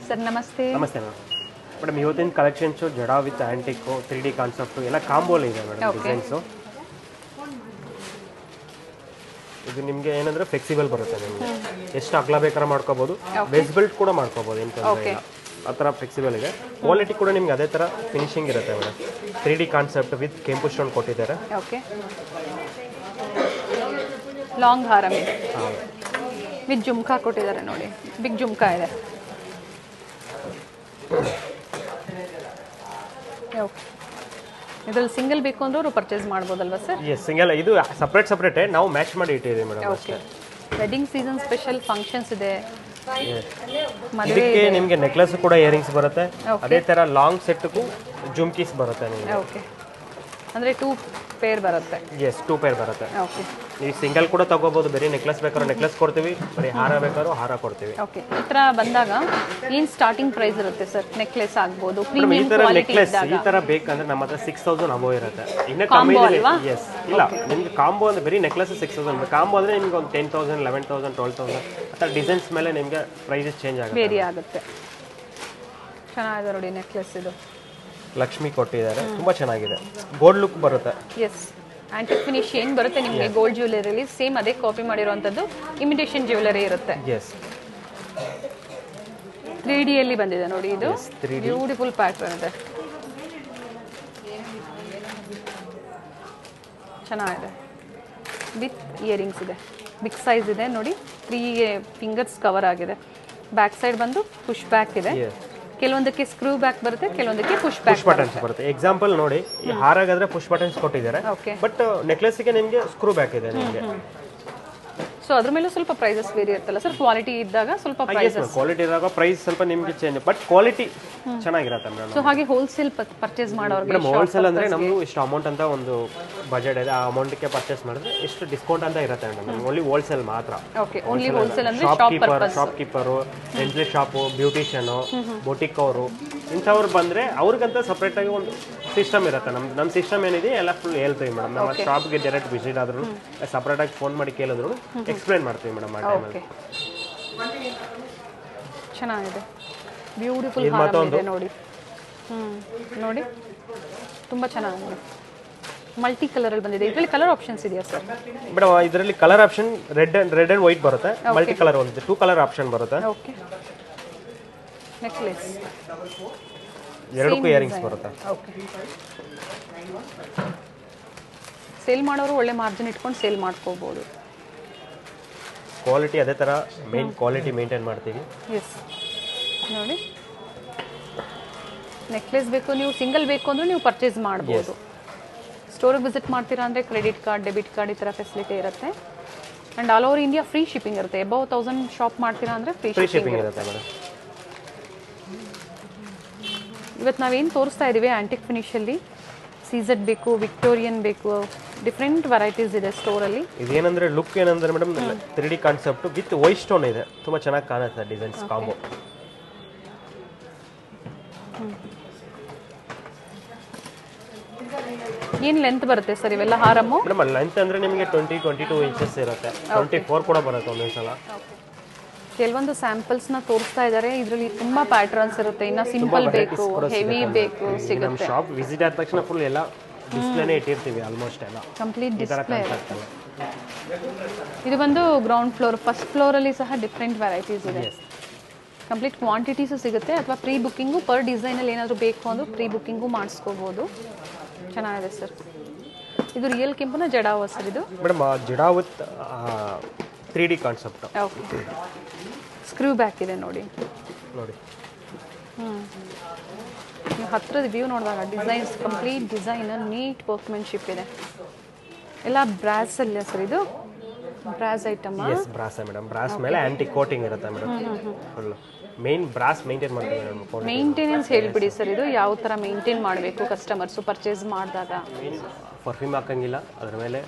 Sir ನಮಸ್ತೆ. ನಮಸ್ತೆ madam ಇವತ್ತಿನ ಕಲೆಕ್ಷನ್ಸು ಜಡಾ ವಿತ್ ಆ್ಯಂಟಿಕ್ಕು 3D ಕಾನ್ಸೆಪ್ಟು ಎಲ್ಲ ಕಾಂಬೋಲಿ ಇದೆ ಮೇಡಮ್ ಡಿಸೈನ್ಸು. ಇದು ನಿಮಗೆ ಏನಂದರೆ ಫ್ಲೆಕ್ಸಿಬಲ್ ಬರುತ್ತೆ ನಿಮಗೆ ಎಷ್ಟು ಅಗಲ ಬೇಕಾದ್ರೆ ಮಾಡ್ಕೋಬೋದು, ಬೇಸ್ ಬೆಲ್ಟ್ ಕೂಡ ಮಾಡ್ಕೋಬೋದು, ಏನು ತೊಂದರೆ ಇಲ್ಲ. ಆ ಥರ ಫ್ಲೆಕ್ಸಿಬಲ್ ಇದೆ. ಕ್ವಾಲಿಟಿ ಕೂಡ ನಿಮ್ಗೆ ಅದೇ ಥರ ಫಿನಿಶಿಂಗ್ ಇರುತ್ತೆ ಮೇಡಮ್. 3D ಕಾನ್ಸೆಪ್ಟ್ ವಿತ್ ಕೆಂಪು ಸ್ಟೋನ್ ಕೊಟ್ಟಿದ್ದಾರೆ. ಓಕೆ, ಲಾಂಗ್ ಹಾರಮ್ ಇದೆ ವಿತ್ ಜುಮ್ಕಾ ಕೊಟ್ಟಿದ್ದಾರೆ ನೋಡಿ, ಬಿಗ್ ಜುಮ್ಕಾ ಇದೆ. ಓಕೆ, ಇದರಲ್ಲಿ ಸಿಂಗಲ್ ಬೇಕು ಅಂದ್ರೂ ಪರ್ಚೇಸ್ ಮಾಡ್ಬೋದಲ್ವಾ ಸರ್? Yes, single. ಇದು ಸಪ್ರೇಟೇ ನಾವು ಮ್ಯಾಚ್ ಮಾಡಿ ಇಟ್ಟಿದ್ದೀವಿ madam. Okay, wedding season special functions ಇದೆ. ಇದಕ್ಕೆ ನಿಮಗೆ ನೆಕ್ಲೆಸ್ ಕೂಡ ಇಯರಿಂಗ್ಸ್ ಬರುತ್ತೆ, ಅದೇ ಥರ ಲಾಂಗ್ ಸೆಟ್ಗೂ ಜುಮ್ಕೀಸ್ ಬರುತ್ತೆ ನಿಮಗೆ. ಓಕೆ, ಅಂದರೆ 2 ಪೇರ್ ಬರುತ್ತೆ. ಎಸ್, 2 ಪೇರ್ ಬರುತ್ತೆ. ಓಕೆ, ನೀವು ಸಿಂಗಲ್ ಕೂಡ ತಗೋಬಹುದು. ಬರೀ ನೆಕ್ಲೆಸ್ ಬೇಕಾದ್ರೂ ನೆಕ್ಲೆಸ್ ಕೊಡ್ತೀವಿ, ಬರೀ ಹಾರ ಬೇಕಾದ್ರೂ ಹಾರ ಕೊಡ್ತೀವಿ. ಓಕೆ, ಈ ಥರ ಬಂದಾಗ ಏನು ಸ್ಟಾರ್ಟಿಂಗ್ ಪ್ರೈಸ್ ಇರುತ್ತೆ ಸರ್? ನೆಕ್ಲೆಸ್ ಆಗ್ಬೋದು, ಈ ಪ್ರೀಮಿಯಂ ಥರ ಕ್ವಾಲಿಟಿ ನೆಕ್ಲೆಸ್ ಇದ್ದಾಗ. ಈ ಥರ ಬೇಕಂದ್ರೆ ನಮ್ಮ ಹತ್ರ 6000 ಅಬೋ ಇರುತ್ತೆ. ಇನ್ನು ಕಮ್ಮಿ ಎಸ್ ಇಲ್ಲ, ನಿಮ್ಗೆ ಕಾಂಬೋ ಅಂದ್ರೆ ಬರೀ ನೆಕ್ಲೆಸ್ 6000. ಕಾಂಬೋ ಅಂದರೆ ನಿಮ್ಗೆ ಒಂದು 10,000, 11,000, 12,000 ಆ ಥರ ಡಿಸೈನ್ಸ್ ಮೇಲೆ ನಿಮಗೆ ಪ್ರೈಸಸ್ ಚೇಂಜ್ ಆಗುತ್ತೆ, ವೇರಿ ಆಗುತ್ತೆ. ಚೆನ್ನಾಗಿದೆ ನೋಡಿ ನೆಕ್ಲೆಸ್. ಇದು ಲಕ್ಷ್ಮಿ ಕೊಟ್ಟಿದ್ದಾರೆ, ತುಂಬ ಚೆನ್ನಾಗಿದೆ. ಗೋಲ್ಡ್ ಲುಕ್ ಬರುತ್ತೆ. ಎಸ್, ಆಂಟಿಕ್ ಫಿನಿಶ್ ಏನು ಬರುತ್ತೆ ನಿಮಗೆ ಗೋಲ್ಡ್ ಜ್ಯುವೆಲರಿಲಿ ಸೇಮ್ ಅದೇ ಕಾಪಿ ಮಾಡಿರುವಂಥದ್ದು ಇಮಿಟೇಷನ್ ಜ್ಯುವೆಲರಿ ಇರುತ್ತೆ. ಎಸ್, 3D ಅಲ್ಲಿ ಬಂದಿದೆ ನೋಡಿ. ಇದು ಬ್ಯೂಟಿಫುಲ್ ಪ್ಯಾಟರ್ನ್ ಇದೆ, ಚೆನ್ನಾಗಿದೆ. ವಿತ್ ಇಯರಿಂಗ್ಸ್ ಇದೆ, ಬಿಗ್ ಸೈಜ್ ಇದೆ ನೋಡಿ. 3 ಫಿಂಗರ್ಸ್ ಕವರ್ ಆಗಿದೆ. ಬ್ಯಾಕ್ ಸೈಡ್ ಬಂದು ಪುಷ್ ಬ್ಯಾಕ್ ಇದೆ. ಕೆಲವೊಂದಕ್ಕೆ ಸ್ಕ್ರೂ ಬ್ಯಾಕ್ ಬರುತ್ತೆ, ಕೆಲವೊಂದಕ್ಕೆ ಪುಷ್ ಬಟನ್ಸ್ ಬರುತ್ತೆ. ಎಕ್ಸಾಂಪಲ್ ನೋಡಿ, ಈ ಹಾರಾಗಾದ್ರೆ ಪುಷ್ ಬಟನ್ಸ್ ಕೊಟ್ಟಿದ್ದಾರೆ, ಬಟ್ ನೆಕ್ಲೆಸ್ಗೆ ನಿಮಗೆ ಸ್ಕ್ರೂ ಬ್ಯಾಕ್ ಇದೆ ನಿಮಗೆ. ಸೊ ಅದ್ರ ಮೇಲೆ ಸ್ವಲ್ಪ ಪ್ರೈಸಸ್ ವೇರಿ ಇರುತ್ತಲ್ಲ ಸರ್? ಕ್ವಾಲಿಟಿ ಇದ್ದಾಗ ಸ್ವಲ್ಪ ಪ್ರೈಸಸ್, ಕ್ವಾಲಿಟಿ ಇದ್ದಾಗ ಪ್ರೈಸ್ ಸ್ವಲ್ಪ ನಿಮಗೆ ಚೇಂಜ್, ಬಟ್ ಕ್ವಾಲಿಟಿ ಚೆನ್ನಾಗಿರುತ್ತೆ ಮೇಡಮ್. ಸೊ ಹಾಗೆ ಹೋಲ್ಸೇಲ್ ಪರ್ಚೇಸ್ ಮಾಡೋರಿಗೆ ಮೇಡಮ್, ಹೋಲ್ಸೇಲ್ ಅಂದರೆ ನಮ್ಮದು ಇಷ್ಟು ಅಮೌಂಟ್ ಅಂತ ಒಂದು ಬಜೆಟ್ ಇದೆ. ಆ ಅಮೌಂಟ್ಗೆ ಪರ್ಚೇಸ್ ಮಾಡಿದ್ರೆ ಇಷ್ಟು ಡಿಸ್ಕೌಂಟ್ ಅಂತ ಇರುತ್ತೆ ಮೇಡಮ್. ಓನ್ಲಿ ಹೋಲ್ಸೇಲ್ ಮಾತ್ರ. ಓಕೆ, ಓನ್ಲಿ ಹೋಲ್ಸೇಲ್ ಅಂದರೆ ಶಾಪ್ ಕೀಪರು, ರೆಂಟ್ಲಿ ಶಾಪು, ಬ್ಯೂಟಿಷಿಯನು, ಬೊಟಿಕ್ ಅವರು ಇಂಥವ್ರು ಬಂದರೆ ಅವ್ರಿಗಂತ ಸಪ್ರೇಟಾಗಿ ಒಂದು ಸಿಸ್ಟಮ್ ಇರುತ್ತೆ. ನಮ್ಮ ಸಿಸ್ಟಮ್ ಏನಿದೆ ಎಲ್ಲ ಫುಲ್ ಹೇಳ್ತೀವಿ ಮೇಡಮ್. ನಮ್ಮ ಶಾಪ್ಗೆ ಡೈರೆಕ್ಟ್ ವಿಸಿಟ್ ಆದ್ರೂ ಸಪ್ರೇಟಾಗಿ ಫೋನ್ ಮಾಡಿ ಕೇಳಿದ್ರು ಎಕ್ಸ್ಪ್ಲೈನ್ ಮಾಡ್ತೀವಿ ಮೇಡಮ್ ಆ ಟೈಮಲ್ಲಿ. ಚೆನ್ನಾಗಿದೆ, ಬ್ಯೂಟಿಫುಲ್ ಹಾರ ಇದೆ ನೋಡಿ. ನೋಡಿ, ತುಂಬ ಚೆನ್ನಾಗಿದೆ. ಮಲ್ಟಿ ಕಲರ್ ಅಲ್ಲಿ ಬಂದಿದೆ. ಇದರಲ್ಲಿ ಕಲರ್ ಆಪ್ಷನ್ಸ್ ಇದೆಯಾ ಸರ್? ಮೇಡಮ್, ಇದರಲ್ಲಿ colour option red and white ಬರುತ್ತೆ. ಮಲ್ಟಿ ಕಲರ್ ಒಂದು 2 ಕಲರ್ ಆಪ್ಷನ್ ಬರುತ್ತೆ. ಓಕೆ, ನೆಕ್ಲೆಸ್ ಎರಡಕ್ಕೂ ಇಯರಿಂಗ್ಸ್ ಬರುತ್ತೆ. ಓಕೆ, ಸೇಲ್ ಮಾಡೋರು ಒಳ್ಳೆ ಮಾರ್ಜಿನ್ ಇಟ್ಕೊಂಡು ಸೇಲ್ ಮಾಡ್ಕೋಬಹುದು. ಕ್ವಾಲಿಟಿ ಅದೇ ಥರ ಕ್ವಾಲಿಟಿ ಮೇಂಟೈನ್ ಮಾಡ್ತೀವಿ. ಎಸ್, ನೋಡಿ ನೆಕ್ಲೆಸ್ ಬೇಕು, ನೀವು ಸಿಂಗಲ್ ಬೇಕು ಅಂದ್ರೆ ನೀವು ಪರ್ಚೇಸ್ ಮಾಡ್ಬೋದು. ಸ್ಟೋರಿಗೆ ವಿಸಿಟ್ ಮಾಡ್ತೀರಾ ಅಂದರೆ ಕ್ರೆಡಿಟ್ ಕಾರ್ಡ್, ಡೆಬಿಟ್ ಕಾರ್ಡ್ ಈ ಥರ ಫೆಸಿಲಿಟಿ ಇರುತ್ತೆ. And all over India free shipping ಇರುತ್ತೆ. ಅಬೌವ್ 1000 ಶಾಪ್ ಮಾಡ್ತೀರಾ ಅಂದರೆ ಫ್ರೀ ಶಿಪ್ಪಿಂಗ್ ಇರುತ್ತೆ ಮೇಡಮ್. ಇವತ್ತು ನಾವೇನು ತೋರಿಸ್ತಾ ಇದ್ದೀವಿ ಆ್ಯಂಟಿಕ್ ಫಿನಿಷಲ್ಲಿ, ಸೀಸೆಡ್ ಬೇಕು, ವಿಕ್ಟೋರಿಯನ್ ಬೇಕು, ಡಿಫ್ರೆಂಟ್ ವೆರೈಟೀಸ್ ಇದೆ ಸ್ಟೋರಲ್ಲಿ. ಇದೇನಂದ್ರೆ ಲುಕ್ ಏನಂದ್ರೆ madam 3D concept with white stone ಇದೆ. ತುಂಬ ಚೆನ್ನಾಗಿ ಕಾಣುತ್ತೆ ಡಿಸೈನ್ಸ್ ಕಾಂಬೋ. ಏನು ಲೆಂತ್ ಬರುತ್ತೆ ಸರ್ ಇವೆಲ್ಲ ಹಾರಮ್ಮು? ಮೇಡಮ್, ಲೆಂತ್ ಅಂದರೆ ನಿಮಗೆ 22 ಇಂಚಸ್ ಇರುತ್ತೆ, 24 ಕೂಡ ಬರುತ್ತೆ ಒಂದೊಂದ್ಸಲ. ಕೆಲವೊಂದು ಸ್ಯಾಂಪಲ್ಸ್ನ ತೋರಿಸ್ತಾ ಇದ್ದಾರೆ. ಇದರಲ್ಲಿ ತುಂಬಾ ಪ್ಯಾಟರ್ನ್ಸ್ ಇರುತ್ತೆ. ಇನ್ನು ಸಿಂಪಲ್ ಬೇಕು, ಹೆವಿ ಬೇಕು ಸಿಗುತ್ತೆ. ಶಾಪ್ ವಿಸಿಟ್ ಆದ ತಕ್ಷಣ ಫುಲ್ ಎಲ್ಲ ಡಿಸ್ಪ್ಲೇನೇ ಇಟ್ಟಿರ್ತೀವಿ ಆಲ್ಮೋಸ್ಟ್ ಎಲ್ಲ. Complete display. ಇದು ಬಂದು ಗ್ರೌಂಡ್ ಫ್ಲೋರ್. ಫಸ್ಟ್ ಫ್ಲೋರಲ್ಲಿ ಸಹ ಡಿಫ್ರೆಂಟ್ ವೆರೈಟೀಸ್ ಇದೆ. ಕಂಪ್ಲೀಟ್ ಕ್ವಾಂಟಿಟೀಸು ಸಿಗುತ್ತೆ. ಅಥವಾ ಪ್ರೀ ಬುಕ್ಕಿಂಗು ಪರ್ ಡಿಸೈನಲ್ಲಿ ಏನಾದರೂ ಬೇಕು ಅಂದ್ರೆ ಪ್ರೀ ಬುಕ್ಕಿಂಗು ಮಾಡಿಸ್ಕೋಬೋದು. ಚೆನ್ನಾಗಿದೆ ಸರ್. ಇದು ರಿಯಲ್ ಕೆಂಪುನ ಜಡಾವ ಸರ್? ಇದು ಮೇಡಮ್ ಜಡಾ with 3D concept. Okay, screw back ಇದೆ ನೋಡಿ. ನೀವು ಹತ್ತಿರದ ವ್ಯೂ ನೋಡಿದಾಗ designs, complete design, neat workmanship ಇದೆ. ಎಲ್ಲ ಬ್ರಾಸ್ ಅಲ್ಲ ಸರ್? ಇದು brass item. Yes, brass madam. Brass ಮೇಲೆ ಆಂಟಿಕ್ ಕೋಟಿಂಗ್ ಇರುತ್ತೆ madam. Full main brass maintain ಮಾಡ್ತೀವಿ ಮೇಡಮ್. ಮೇಂಟೆನೆನ್ಸ್ ಹೇಳಿಬಿಡಿ ಸರ್, ಇದು ಯಾವ ಥರ ಮೇಂಟೈನ್ ಮಾಡಬೇಕು ಕಸ್ಟಮರ್ಸು ಪರ್ಚೇಸ್ ಮಾಡಿದಾಗ? ಪರ್ಫ್ಯೂಮ್ ಹಾಕಂಗಿಲ್ಲ, ಅದ್ರ ಮೇಲೆ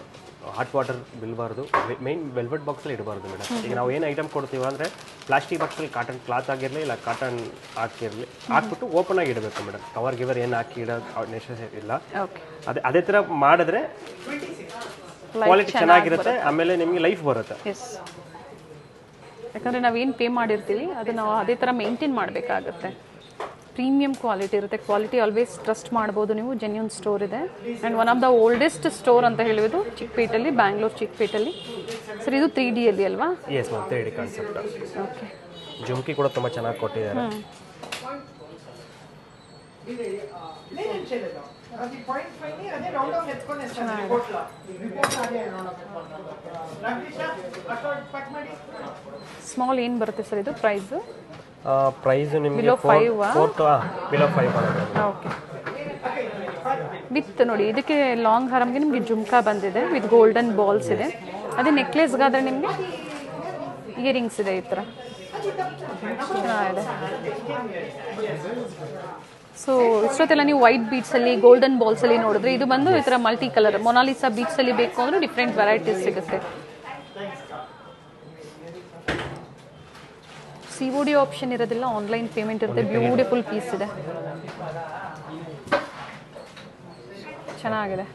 ಹಾಟ್ ವಾಟರ್ ಬೀಳಬಾರ್ದು. ಮೇನ್ ವೆಲ್ವೆಟ್ ಬಾಕ್ಸಲ್ಲಿ ಇಡಬಾರ್ದು ಮೇಡಮ್. ಈಗ ನಾವು ಏನು ಐಟಮ್ ಕೊಡ್ತೀವಿ ಅಂದರೆ ಪ್ಲಾಸ್ಟಿಕ್ ಬಾಕ್ಸಲ್ಲಿ ಕಾಟನ್ ಕ್ಲಾತ್ ಆಗಿರಲಿ ಇಲ್ಲ ಕಾಟನ್ ಹಾಕಿರಲಿ ಹಾಕ್ಬಿಟ್ಟು ಓಪನ್ ಆಗಿ ಇಡಬೇಕು ಮೇಡಮ್. ಕವರ್ ಗಿವರ್ ಏನು ಹಾಕಿ ಇಡೋದು ನೆಸೆಸರಿ ಇಲ್ಲ. ಅದೇ ಥರ ಮಾಡಿದ್ರೆ ಕ್ವಾಲಿಟಿ ಚೆನ್ನಾಗಿರುತ್ತೆ, ಆಮೇಲೆ ನಿಮಗೆ ಲೈಫ್ ಬರುತ್ತೆ. ಯಾಕಂದರೆ ನಾವೇನು ಪೇ ಮಾಡಿರ್ತೀವಿ ಅದು ನಾವು ಅದೇ ಥರ ಮೇಂಟೈನ್ ಮಾಡಬೇಕಾಗತ್ತೆ. ಪ್ರೀಮಿಯಂ ಕ್ವಾಲಿಟಿ ಇರುತ್ತೆ. ಕ್ವಾಲಿಟಿ ಆಲ್ವೇಸ್ ಟ್ರಸ್ಟ್ ಮಾಡ್ಬೋದು ನೀವು. ಜೆನ್ಯೂನ್ ಸ್ಟೋರ್ ಇದೆ and one of the oldest store ಅಂತ ಹೇಳುವುದು ಚಿಕ್ಕಪೇಟಲ್ಲಿ, ಬ್ಯಾಂಗ್ಳೂರ್ ಚಿಕ್ಕಪೇಟಲ್ಲಿ. ಸರ್ ಇದು 3D ಅಲ್ಲಿ ಅಲ್ವಾ? Yes ma'am, 3D concept. Okay. Jhumki ಕೂಡ ತುಂಬ ಚೆನ್ನಾಗಿ ಕೊಟ್ಟಿದ್ದಾರೆ. ಸ್ಮಾಲ್ ಏನು ಬರುತ್ತೆ ಸರ್ ಇದು ಪ್ರೈಸು? ಪ್ರೈಸ್ ನಿಮಗೆ ಬಿಲೋ 5 ಬರುತ್ತೆ. ಓಕೆ. ವಿತ್ ನೋಡಿ ಇದಕ್ಕೆ ಲಾಂಗ್ ಹಾರಮ್ಗೆ ನಿಮಗೆ ಜುಮ್ಕಾ ಬಂದಿದೆ ವಿತ್ ಗೋಲ್ಡನ್ ಬಾಲ್ಸ್ ಇದೆ. ಅದೇ ನೆಕ್ಲೆಸ್ಗಾದರೆ ನಿಮಗೆ ಇಯರಿಂಗ್ಸ್ ಇದೆ ಈ ಥರ ಚೆನ್ನಾಗಿದೆ. ಸೊ ಇಷ್ಟೊತ್ತೆಲ್ಲ ನೀವು ವೈಟ್ ಬೀಡ್ಸಲ್ಲಿ ಗೋಲ್ಡನ್ ಬಾಲ್ಸಲ್ಲಿ ನೋಡಿದ್ರೆ ಇದು ಬಂದು ಈ ಥರ ಮಲ್ಟಿ ಕಲರ್ ಮೊನಾಲಿಸಾ ಬೀಡ್ಸಲ್ಲಿ ಬೇಕು ಅಂದರೆ ಡಿಫ್ರೆಂಟ್ ವೆರೈಟೀಸ್ ಸಿಗುತ್ತೆ. COD ಆಪ್ಷನ್ ಇರೋದಿಲ್ಲ, ಆನ್ಲೈನ್ ಪೇಮೆಂಟ್ ಇರುತ್ತೆ. ಬ್ಯೂಟಿಫುಲ್ ಪೀಸ್ ಇದೆ, ಚೆನ್ನಾಗಿದೆ.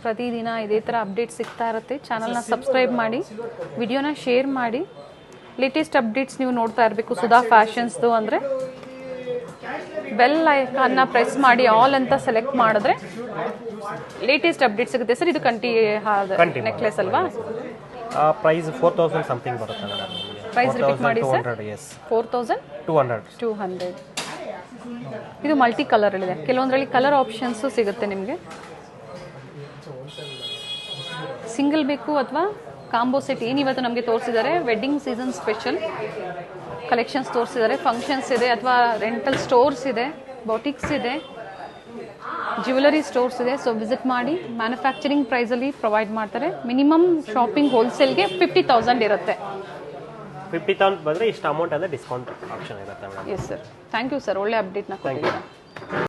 ಪ್ರತಿದಿನ ಇದೇ ಥರ ಅಪ್ಡೇಟ್ ಸಿಗ್ತಾ ಇರುತ್ತೆ. ಚಾನಲ್ನ ಸಬ್ಸ್ಕ್ರೈಬ್ ಮಾಡಿ, ವಿಡಿಯೋನ ಶೇರ್ ಮಾಡಿ. ಲೇಟೆಸ್ಟ್ ಅಪ್ಡೇಟ್ಸ್ ನೀವು ನೋಡ್ತಾ ಇರಬೇಕು ಸುಧಾ ಫ್ಯಾಷನ್ಸ್ದು ಅಂದರೆ ಬೆಲ್ ಐಕಾನ್ನ ಪ್ರೆಸ್ ಮಾಡಿ ಆಲ್ ಅಂತ ಸೆಲೆಕ್ಟ್ ಮಾಡಿದ್ರೆ ಲೇಟೆಸ್ಟ್ ಅಪ್ಡೇಟ್ ಸಿಗುತ್ತೆ. ಸರ್ ಇದು ಕಂಟಿ ನೆಕ್ಲೆಸ್ ಅಲ್ವಾ? ಪ್ರೈಸ್ 4000 ಸಮಥಿಂಗ್ ಬರುತ್ತೆ ಮೇಡಮ್. ಪ್ರೈಸ್ ರಿಪೀಟ್ ಮಾಡಿ ಸರ್. 4200. ಇದು ಮಲ್ಟಿ ಕಲರ್ ಇದೆ. ಕೆಲವೊಂದರಲ್ಲಿ ಕಲರ್ ಆಪ್ಷನ್ಸು ಸಿಗುತ್ತೆ ನಿಮಗೆ. ಸಿಂಗಲ್ ಬೇಕು ಅಥವಾ ಕಾಂಬೋ ಸೆಟ್ ಏನಿವತ್ತು ನಮಗೆ ತೋರಿಸಿದ್ದಾರೆ. ವೆಡ್ಡಿಂಗ್ ಸೀಸನ್ ಸ್ಪೆಷಲ್ ಕಲೆಕ್ಷನ್ಸ್ ತೋರಿಸಿದ್ದಾರೆ. ಫಂಕ್ಷನ್ಸ್ ಇದೆ ಅಥವಾ ರೆಂಟಲ್ ಸ್ಟೋರ್ಸ್ ಇದೆ, ಬೊಟಿಕ್ಸ್ ಇದೆ, ಜ್ಯುವೆಲರಿ ಸ್ಟೋರ್ಸ್ ಇದೆ. ಸೊ ವಿಸಿಟ್ ಮಾಡಿ. ಮ್ಯಾನುಫ್ಯಾಕ್ಚರಿಂಗ್ ಪ್ರೈಸಲ್ಲಿ ಪ್ರೊವೈಡ್ ಮಾಡ್ತಾರೆ. ಮಿನಿಮಮ್ ಶಾಪಿಂಗ್ ಹೋಲ್ಸೇಲ್ಗೆ 50,000 ಇರುತ್ತೆ. 50,000 ಬಂದರೆ ಇಷ್ಟು ಅಮೌಂಟ್ ಅಂದರೆ ಡಿಸ್ಕೌಂಟ್ ಆಪ್ಷನ್ ಇರುತ್ತೆ madam. Yes sir, thank you sir, ಒಳ್ಳೆ ಅಪ್ಡೇಟ್ನ ಕೊಟ್ಟಿದ್ದೀರಾ.